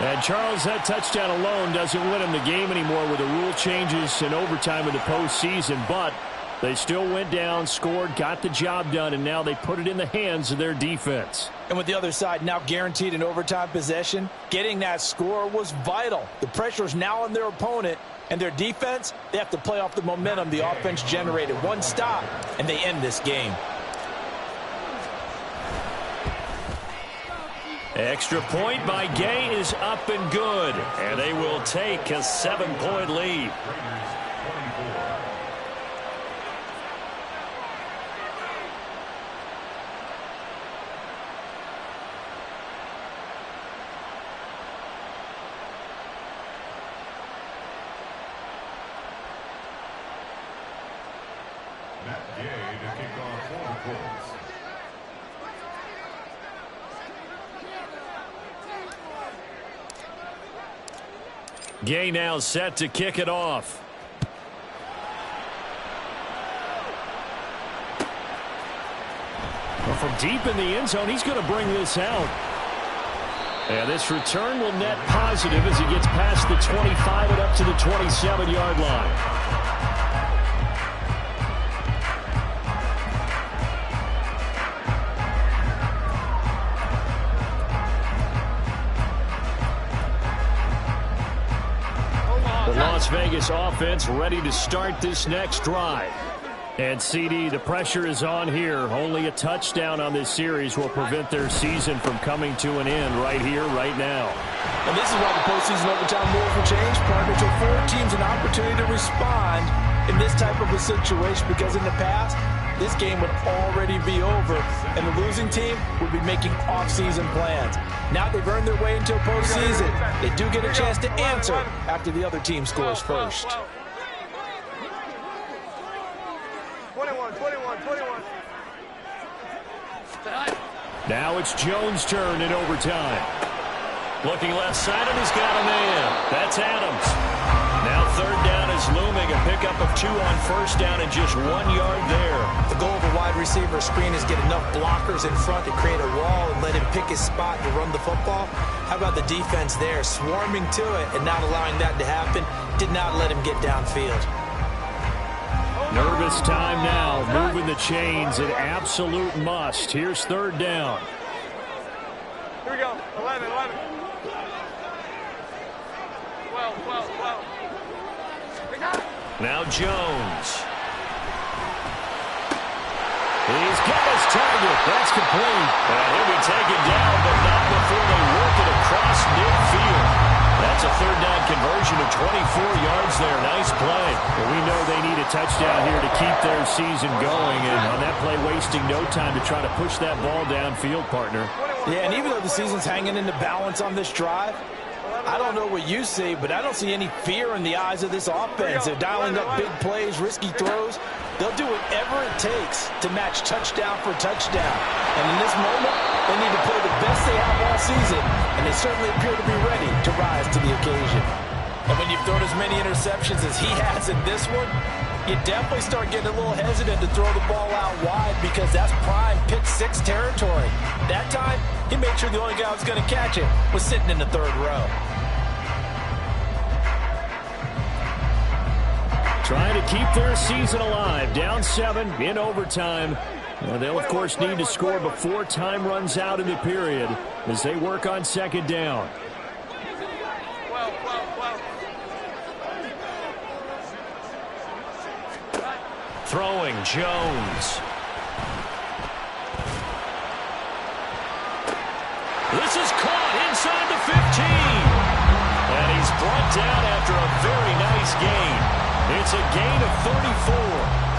And, Charles, that touchdown alone doesn't win him the game anymore with the rule changes and overtime in the postseason. But they still went down, scored, got the job done, and now they put it in the hands of their defense. And with the other side now guaranteed an overtime possession, getting that score was vital. The pressure is now on their opponent, and their defense, they have to play off the momentum the offense generated. One stop, and they end this game. Extra point by Gay is up and good, and they will take a 7-point lead. Gay to kick off for the Colts. Gay now set to kick it off. Well, from deep in the end zone, he's going to bring this out. And this return will net positive as he gets past the 25 and up to the 27-yard line. The Las Vegas offense ready to start this next drive. And CD, the pressure is on here. Only a touchdown on this series will prevent their season from coming to an end right here, right now. And this is why the postseason overtime rules will change, partner, to afford teams an opportunity to respond in this type of a situation, because in the past, this game would already be over, and the losing team would be making off-season plans. Now they've earned their way until postseason. They do get a chance to answer after the other team scores first. 21. Now it's Jones' turn in overtime. Looking left side, and he's got a man. That's Adams. Now third down is looming. A pickup of 2 on first down and just 1 yard there. The goal of a wide receiver screen is get enough blockers in front to create a wall and let him pick his spot to run the football. How about the defense there, swarming to it and not allowing that to happen? Did not let him get downfield. Nervous time now, moving the chains, an absolute must. Here's third down. Here we go. 11. 12. Now Jones. He's got his target. That's complete. And he'll be taken down, but not before they work across midfield. That's a third down conversion of 24 yards there. Nice play. Well, we know they need a touchdown here to keep their season going, and on that play, wasting no time to try to push that ball downfield, partner. Yeah, and even though the season's hanging in the balance on this drive, I don't know what you see, but I don't see any fear in the eyes of this offense. They're dialing up big plays, risky throws. They'll do whatever it takes to match touchdown for touchdown. And in this moment, they need to play the best they have all season, and they certainly appear to be ready to rise to the occasion. And when you've thrown as many interceptions as he has in this one, you definitely start getting a little hesitant to throw the ball out wide because that's prime pick six territory. That time, he made sure the only guy who was going to catch it was sitting in the third row. Trying to keep their season alive. Down 7 in overtime. They'll, of course, need to score before time runs out in the period as they work on second down. Throwing, Jones. This is caught inside the 15. And he's brought down after a very nice gain. It's a gain of 34.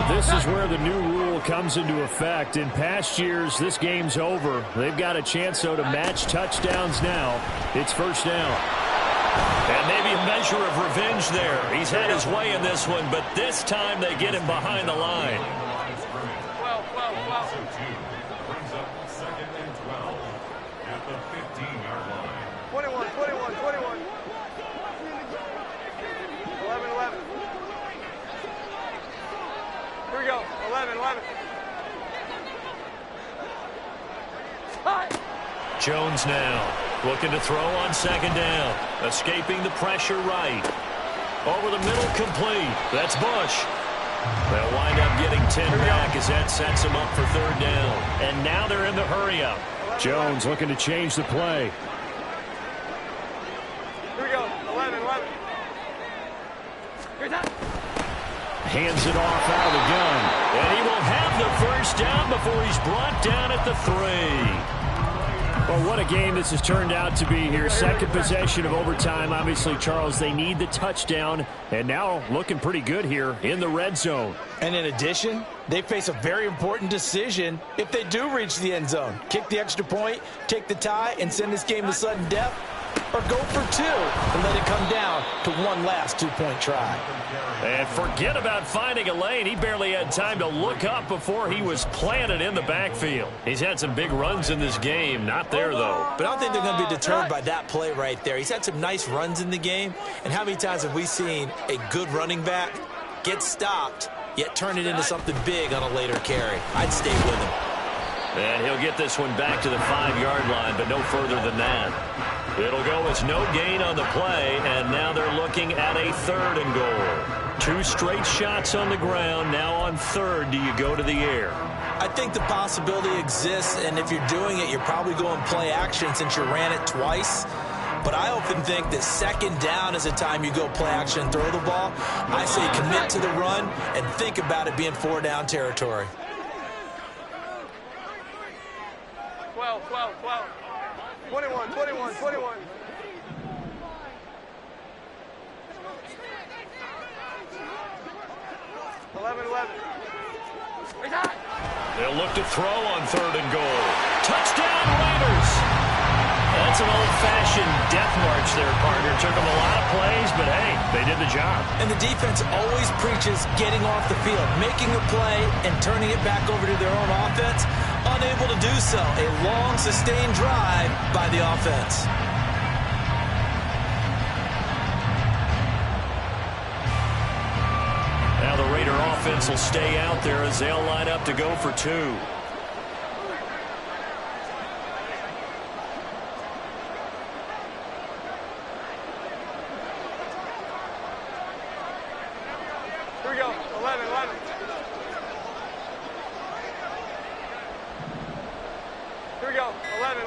This is where the new rule comes into effect. In past years, this game's over. They've got a chance, though, to match touchdowns now. It's first down. And maybe a measure of revenge there. He's had his way in this one, but this time they get him behind the line. Brings up second and 12 at the 15-yard line. 21. 11. Here we go. 11. Jones now looking to throw on second down. Escaping the pressure right. Over the middle, complete. That's Bush. They'll wind up getting 10 back as that sets them up for third down. And now they're in the hurry-up. Jones looking to change the play. Here we go. 11. Here's that. Hands it off out of the gun. And he will have the first down before he's brought down at the 3. Well, what a game this has turned out to be here. Second possession of overtime. Obviously, Charles, they need the touchdown. And now looking pretty good here in the red zone. And in addition, they face a very important decision if they do reach the end zone. Kick the extra point, take the tie, and send this game to sudden death, or go for 2 and let it come down to one last two-point try. And forget about finding a lane. He barely had time to look up before he was planted in the backfield. He's had some big runs in this game. Not there, though. But I don't think they're going to be deterred by that play right there. He's had some nice runs in the game. And how many times have we seen a good running back get stopped, yet turn it into something big on a later carry? I'd stay with him. And he'll get this one back to the 5-yard line, but no further than that. It'll go as no gain on the play, and now they're looking at a 3rd and goal. 2 straight shots on the ground. Now on 3rd, do you go to the air? I think the possibility exists, and if you're doing it, you're probably going play action since you ran it twice. But I often think that second down is a time you go play action and throw the ball. I say commit to the run and think about it being 4-down territory. 12. 21. 11. They'll look to throw on 3rd and goal. Touchdown, Raiders! That's an old-fashioned death march there, partner. Took them a lot of plays, but hey, they did the job. And the defense always preaches getting off the field, making a play, and turning it back over to their own offense. Unable to do so. A long, sustained drive by the offense. Now the Raider offense will stay out there as they'll line up to go for 2. Here we go. 11. Here we go. 11.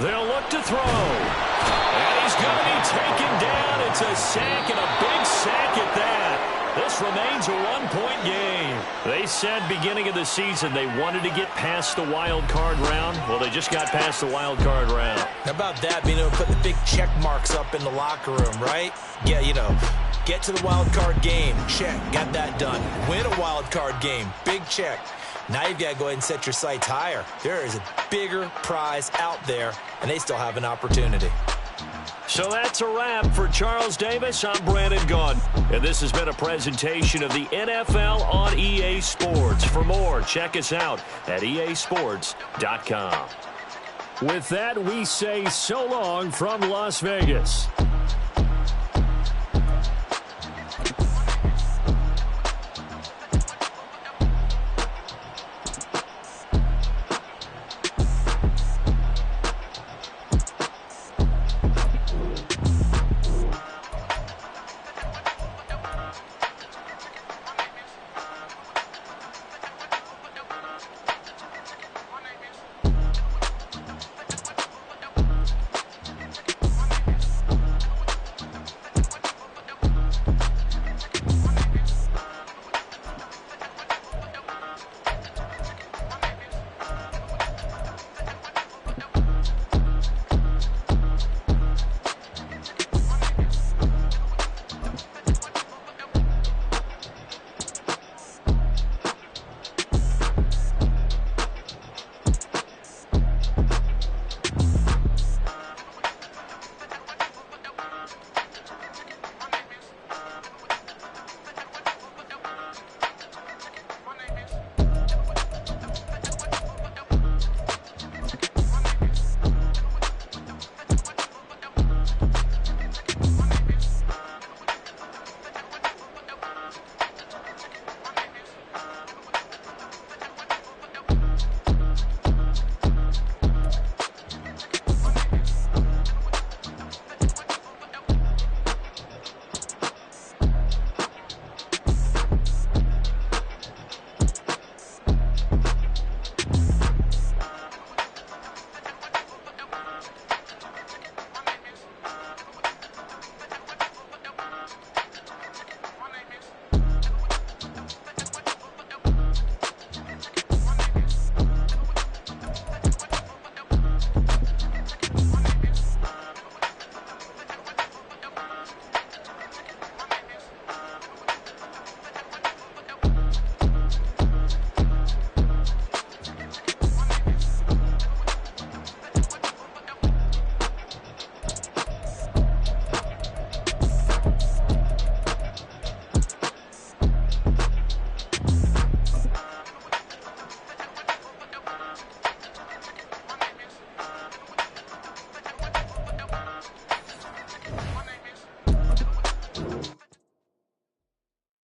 They'll look to throw. And he's going to be taken down. It's a sack, and a big sack at that. This remains a one-point game. They said beginning of the season they wanted to get past the wild card round. Well, they just got past the wild card round. How about that, being able to put the big check marks up in the locker room, right? Yeah, you know, get to the wild card game. Check. Got that done. Win a wild card game. Big check. Now you've got to go ahead and set your sights higher. There is a bigger prize out there, and they still have an opportunity. So that's a wrap for Charles Davis. I'm Brandon Gunn. And this has been a presentation of the NFL on EA Sports. For more, check us out at easports.com. With that, we say so long from Las Vegas.